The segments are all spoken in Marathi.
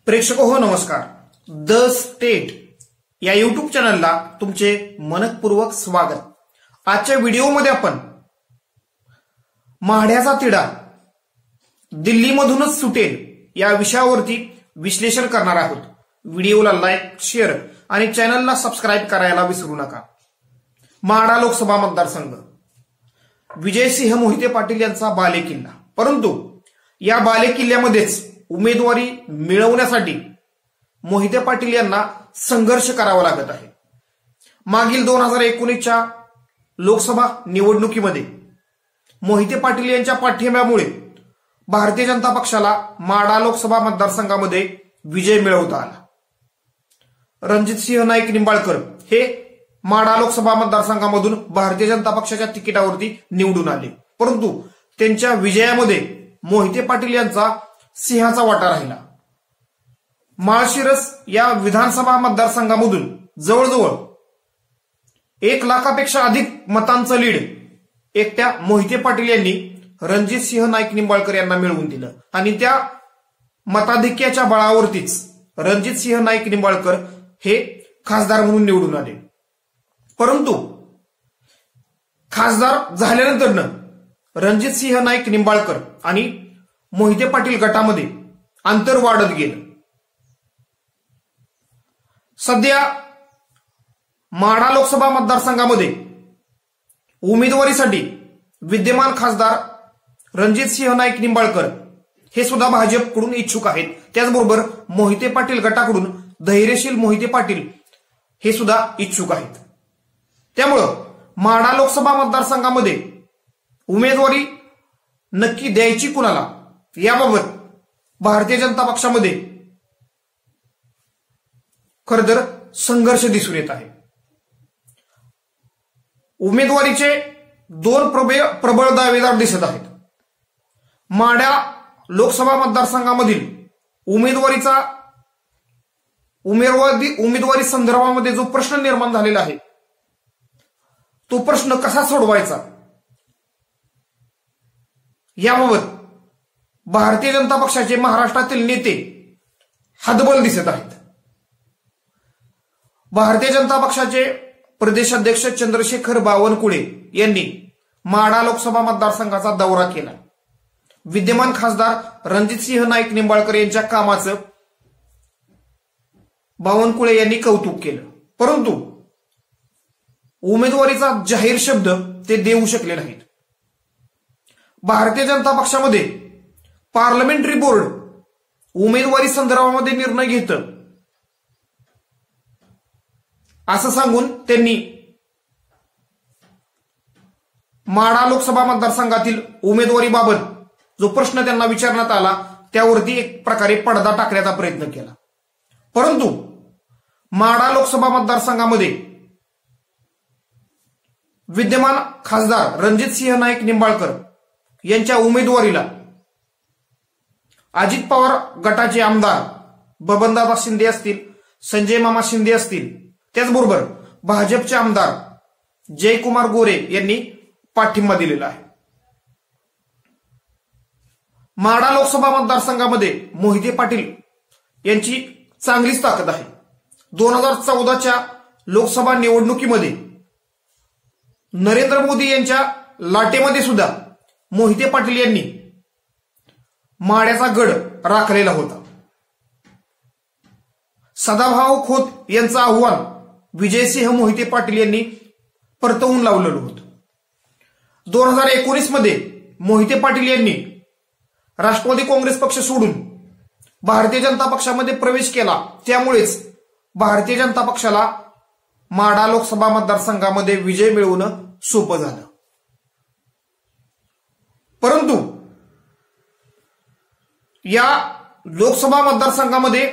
प्रेक्षको हो नमस्कार. द स्टेट या युट्यूब चॅनलला तुमचे मनपूर्वक स्वागत. आजच्या व्हिडिओमध्ये आपण माढ्याचा तिढा दिल्लीमधूनच सुटेल या विषयावरती विश्लेषण करणार आहोत. व्हिडिओला लाईक, शेअर आणि चॅनलला सबस्क्राईब करायला विसरू नका. माढा लोकसभा मतदारसंघ विजयसिंह मोहिते पाटील यांचा बालेकिल्ला, परंतु या बालेकिल्ल्यामध्येच उमेदवारी मिळवण्यासाठी मोहिते पाटील यांना संघर्ष करावा लागत आहे. मागील 2019च्या लोकसभा निवडणुकीमध्ये मोहिते पाटील यांच्या पाठिंब्यामुळे भारतीय जनता पक्षाला माढा लोकसभा मतदारसंघामध्ये विजय मिळवता आला. रणजितसिंह नाईक निंबाळकर हे माढा लोकसभा मतदारसंघामधून भारतीय जनता पक्षाच्या तिकिटावरती निवडून आले, परंतु त्यांच्या विजयामध्ये मोहिते पाटील यांचा सिंहाचा वाटा राहिला. माळशिरस या विधानसभा मतदारसंघामधून जवळजवळ 1 लाखापेक्षा अधिक मतांचं लीड एकट्या मोहिते पाटील यांनी रणजितसिंह नाईक निंबाळकर यांना मिळवून दिलं आणि त्या मताधिक्याच्या बळावरतीच रणजितसिंह नाईक निंबाळकर हे खासदार म्हणून निवडून आले. परंतु खासदार झाल्यानंतर रणजितसिंह नाईक निंबाळकर आणि मोहिते पाटील गटामध्ये अंतर वाढत गेलं. सध्या माढा लोकसभा मतदारसंघामध्ये उमेदवारीसाठी विद्यमान खासदार रणजितसिंह नाईक निंबाळकर हे सुद्धा भाजपकडून इच्छुक आहेत. त्याचबरोबर मोहिते पाटील गटाकडून धैर्यशील मोहिते पाटील हे सुद्धा इच्छुक आहेत. त्यामुळं माढा लोकसभा मतदारसंघामध्ये उमेदवारी नक्की द्यायची कुणाला याबाबत भारतीय जनता पक्षामध्ये खरं तर संघर्ष दिसून येत आहे. उमेदवारीचे 2 प्रबळ दावेदार दिसत आहेत. माढा लोकसभा मतदारसंघामधील उमेदवारी संदर्भामध्ये जो प्रश्न निर्माण झालेला आहे तो प्रश्न कसा सोडवायचा याबाबत भारतीय जनता पक्षाचे महाराष्ट्रातील नेते हतबल दिसत आहेत. भारतीय जनता पक्षाचे प्रदेशाध्यक्ष चंद्रशेखर बावनकुळे यांनी माढा लोकसभा मतदारसंघाचा दौरा केला. विद्यमान खासदार रणजितसिंह नाईक निंबाळकर यांच्या कामाचं बावनकुळे यांनी कौतुक केलं, परंतु उमेदवारीचा जाहीर शब्द ते देऊ शकले नाहीत. भारतीय जनता पक्षामध्ये पार्लमेंटरी बोर्ड उमेदवारी संदर्भामध्ये निर्णय घेतं असं सांगून त्यांनी माढा लोकसभा मतदारसंघातील उमेदवारीबाबत जो प्रश्न त्यांना विचारण्यात आला त्यावरती एक प्रकारे पडदा टाकण्याचा प्रयत्न केला. परंतु माढा लोकसभा मतदारसंघामध्ये विद्यमान खासदार रणजितसिंह नाईक निंबाळकर यांच्या उमेदवारीला अजित पवार गटाचे आमदार बबनदादा शिंदे असतील, संजय मामा शिंदे असतील, त्याचबरोबर भाजपचे आमदार जयकुमार गोरे यांनी पाठिंबा दिलेला आहे. माढा लोकसभा मतदारसंघामध्ये मोहिते पाटील यांची चांगलीच ताकद आहे. 2014च्या लोकसभा निवडणुकीमध्ये नरेंद्र मोदी यांच्या लाटेमध्ये सुद्धा मोहिते पाटील यांनी माढ्याचा गड राखलेला होता. सदाभाऊ खोत यांचं आव्हान विजयसिंह मोहिते पाटील यांनी परतवून लावलेलं होतं. 2019 मध्ये मोहिते पाटील यांनी राष्ट्रवादी काँग्रेस पक्ष सोडून भारतीय जनता पक्षामध्ये प्रवेश केला. त्यामुळेच भारतीय जनता पक्षाला माढा लोकसभा मतदारसंघामध्ये विजय मिळवणं सोपं झालं. परंतु या लोकसभा मतदारसंघामध्ये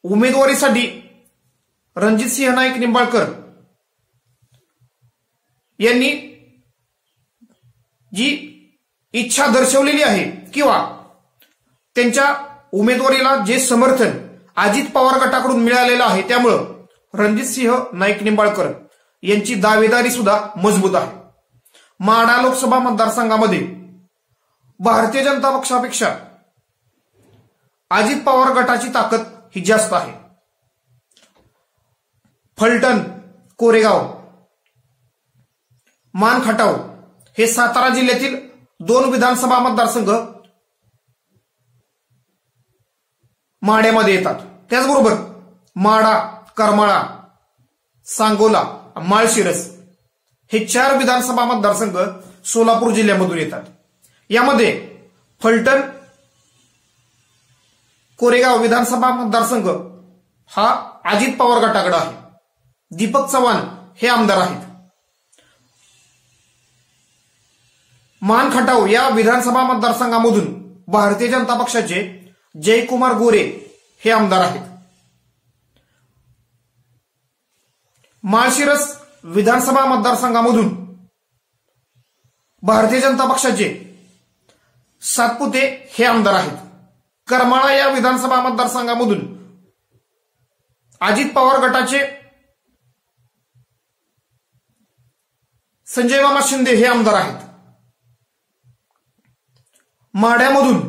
उमेदवारीसाठी रणजितसिंह नाईक निंबाळकर यांनी जी इच्छा दर्शवलेली आहे किंवा त्यांच्या उमेदवारीला जे समर्थन अजित पवार गटाकडून मिळालेलं आहे त्यामुळं रणजितसिंह नाईक निंबाळकर यांची दावेदारी सुद्धा मजबूत आहे. माढा लोकसभा मतदारसंघामध्ये भारतीय जनता पक्षापेक्षा अजित पवार गटाची ताकद ही जास्त आहे. फलटण, कोरेगाव, मान खटाव हे सातारा जिल्ह्यातील 2 विधानसभा मतदारसंघ माढ्यामध्ये येतात. त्याचबरोबर माढा, करमाळा, सांगोला, माळशिरस हे 4 विधानसभा मतदारसंघ सोलापूर जिल्ह्यामधून येतात. यामध्ये फलटण, कोरेगाव विधानसभा मतदारसंघ हा अजित पवार गटाकडे आहे. दीपक चव्हाण हे आमदार आहेत. मान खटाव या विधानसभा मतदारसंघामधून भारतीय जनता पक्षाचे जयकुमार गोरे हे आमदार आहेत. माळशिरस विधानसभा मतदारसंघामधून भारतीय जनता पक्षाचे सातपुते हे आमदार आहेत. करमाळा या विधानसभा मतदारसंघामधून अजित पवार गटाचे संजय मामा शिंदे हे आमदार आहेत. माढ्यामधून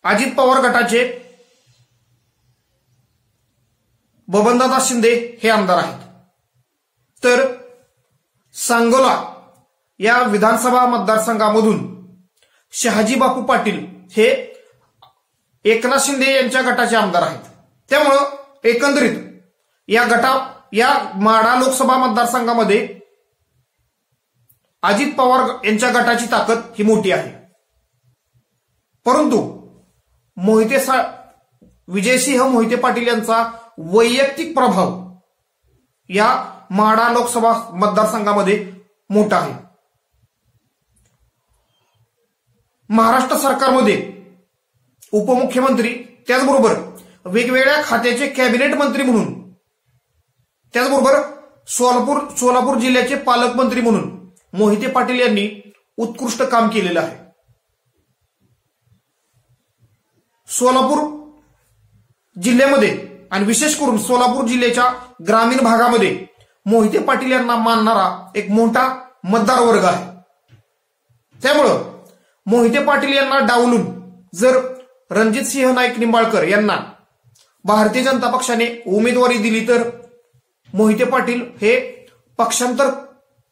अजित पवार गटाचे बबनदादा शिंदे हे आमदार आहेत. तर सांगोला या विधानसभा मतदारसंघामधून शहाजी बापू पाटील हे एकनाथ शिंदे यांच्या गटाचे आमदार आहेत. त्यामुळं एकंदरीत या माढा लोकसभा मतदारसंघामध्ये अजित पवार यांच्या गटाची ताकद ही मोठी आहे. परंतु विजयसिंह मोहिते पाटील यांचा वैयक्तिक प्रभाव या माढा लोकसभा मतदारसंघामध्ये मोठा आहे. महाराष्ट्र सरकारमध्ये उपमुख्यमंत्री, त्याचबरोबर वेगवेगळ्या खात्याचे कॅबिनेट मंत्री म्हणून, त्याचबरोबर सोलापूर जिल्ह्याचे पालकमंत्री म्हणून मोहिते पाटील यांनी उत्कृष्ट काम केलेलं आहे. सोलापूर जिल्ह्यामध्ये आणि विशेष करून सोलापूर जिल्ह्याच्या ग्रामीण भागामध्ये मोहिते पाटील यांना मानणारा एक मोठा मतदार वर्ग आहे. त्यामुळं मोहिते पाटील यांना डावलून जर रणजितसिंह नाईक निंबाळकर यांना भारतीय जनता पक्षाने उमेदवारी दिली तर मोहिते पाटील हे पक्षांतर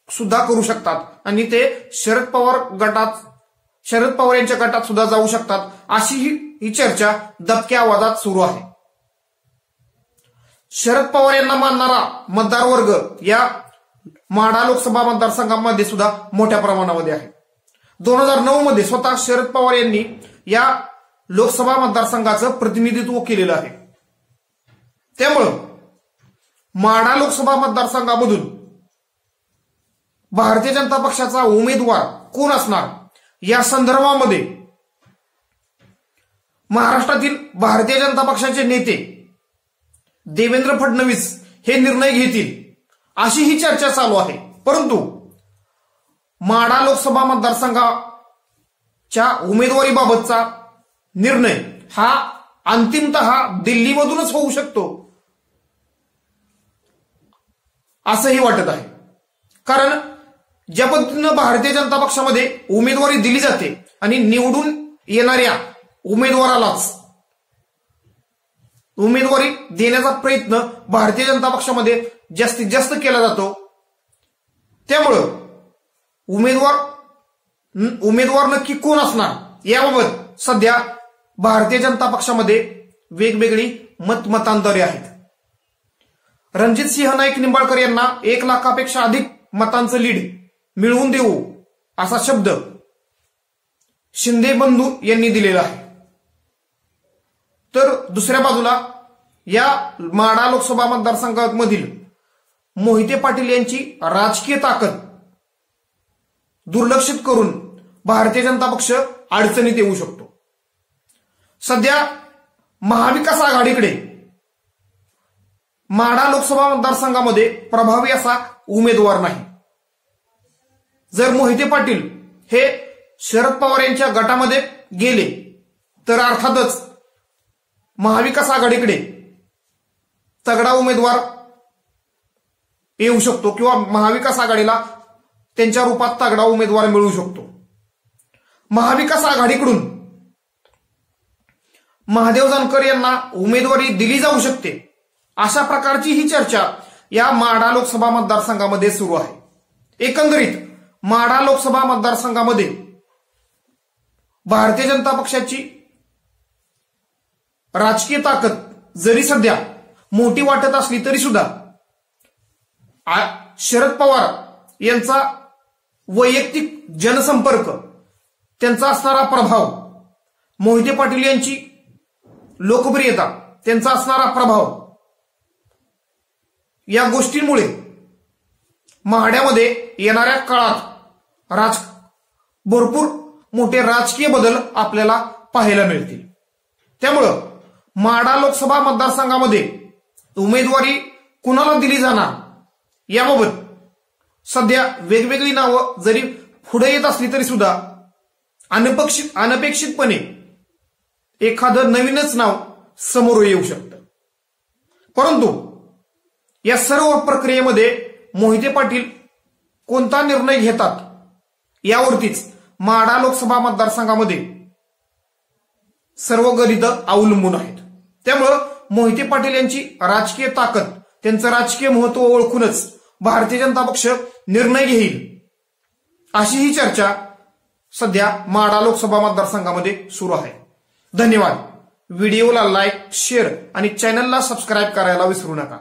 सुद्धा करू शकतात आणि ते शरद पवार यांच्या गटात सुद्धा जाऊ शकतात, अशी ही चर्चा दबक्या आवाजात सुरू आहे. शरद पवार यांना मानणारा मतदार वर्ग या माढा लोकसभा मतदारसंघामध्ये सुद्धा मोठ्या प्रमाणामध्ये आहे. 2009 मध्ये स्वतः शरद पवार यांनी या लोकसभा मतदारसंघाचं प्रतिनिधित्व केलेलं आहे. त्यामुळं माढा लोकसभा मतदारसंघामधून भारतीय जनता पक्षाचा उमेदवार कोण असणार या संदर्भामध्ये महाराष्ट्रातील भारतीय जनता पक्षाचे नेते देवेंद्र फडणवीस हे निर्णय घेतील अशी ही चर्चा चालू आहे. परंतु माढा लोकसभा मतदारसंघाच्या उमेदवारीबाबतचा निर्णय हा अंतिमतः दिल्लीमधूनच होऊ शकतो असंही वाटत आहे. कारण ज्या पद्धतीनं भारतीय जनता पक्षामध्ये उमेदवारी दिली जाते आणि निवडून येणाऱ्या उमेदवारालाच उमेदवारी देण्याचा प्रयत्न भारतीय जनता पक्षामध्ये जास्तीत जास्त केला जातो. त्यामुळं उमेदवार नक्की कोण असणार याबाबत सध्या भारतीय जनता पक्षामध्ये वेगवेगळी मतांतरे आहेत. रणजितसिंह नाईक निंबाळकर यांना 1 लाखापेक्षा अधिक मतांचं लीड मिळवून देऊ असा शब्द शिंदे बंधू यांनी दिलेला आहे. तर दुसऱ्या बाजूला या माढा लोकसभा मतदारसंघामधील मोहिते पाटील यांची राजकीय ताकद दुर्लक्षित करून भारतीय जनता पक्ष अडचणीत येऊ शकतो. सध्या महाविकास आघाडीकडे माढा लोकसभा मतदारसंघामध्ये प्रभावी असा उमेदवार नाही. जर मोहिते पाटील हे शरद पवार यांच्या गटामध्ये गेले तर अर्थातच महाविकास आघाडीकडे तगडा उमेदवार येऊ शकतो किंवा महाविकास आघाडीला त्यांच्या रूपात तगडा उमेदवार मिळू शकतो. महाविकास आघाडीकडून महादेव जानकर यांना उमेदवारी दिली जाऊ शकते, अशा प्रकारची ही चर्चा या माढा लोकसभा मतदारसंघामध्ये सुरू आहे. एकंदरीत माढा लोकसभा मतदारसंघामध्ये भारतीय जनता पक्षाची राजकीय ताकद जरी सध्या मोठी वाटत असली तरी सुद्धा शरद पवार यांचा वैयक्तिक जनसंपर्क, त्यांचा असणारा प्रभाव, मोहिते पाटील यांची लोकप्रियता, त्यांचा असणारा प्रभाव, या गोष्टींमुळे माढ्यामध्ये येणाऱ्या काळात भरपूर मोठे राजकीय बदल आपल्याला पाहायला मिळतील. त्यामुळं माढा लोकसभा मतदारसंघामध्ये उमेदवारी कुणाला दिली जाणार याबाबत सध्या वेगवेगळी नावं जरी पुढे येत असली तरी सुद्धा अनपेक्षितपणे एखादं नवीनच नाव समोर येऊ शकतं. परंतु या सर्व प्रक्रियेमध्ये मोहिते पाटील कोणता निर्णय घेतात यावरतीच माढा लोकसभा मतदारसंघामध्ये सर्व गणित अवलंबून आहेत. त्यामुळं मोहिते पाटील यांची राजकीय ताकद, त्यांचं राजकीय महत्व ओळखूनच भारतीय जनता पक्ष निर्णय घेईल, अशी ही चर्चा सध्या माढा लोकसभा मतदारसंघामध्ये सुरू आहे. धन्यवाद. व्हिडिओला लाईक, शेअर आणि चॅनलला सबस्क्राईब करायला विसरू नका.